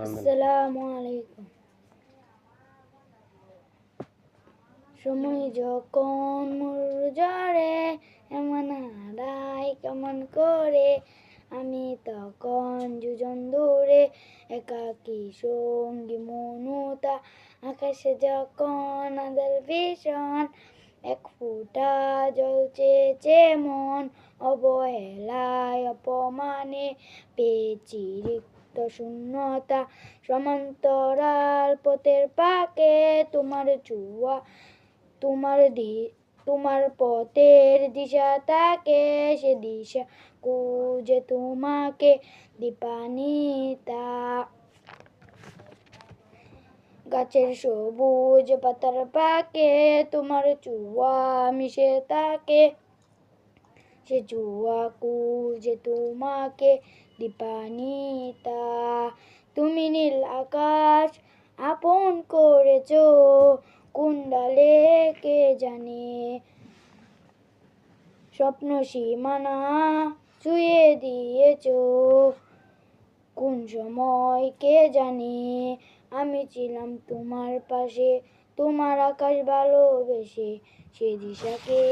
আসসালামু আলাইকুম। সময় যখন ঝরে এমন হারাই কেমন করে, আমি তখন দুজন দূরে একাকী সঙ্গী মনুতা। আকাশে যখন আঁধার ভীষণ এক ফোঁটা জল চেয়েছে মন, অবহেলায় অপমানে পেয়েছি রিক্ত শূন্যতা। সমান্তরাল পথের পাকে তোমার পথের দিশা তাকে, সে দিশা খুঁজে তোমাকে দীপান্বিতা। গাছের সবুজ পাতার পাকে তোমার ছোঁয়া মিশে থাকে, সে ছোঁয়া খুঁজে তোমাকে দীপান্বিতা। তুমি নীল আকাশ আপন করেছো, কোন ডালে কে জানে, স্বপ্ন সীমানা ছুঁয়ে দিয়েছো, কোন সময় কে জানে। আমি ছিলাম তোমার পাশে, তোমার আকাশ ভালোবেসে সে দিশাকে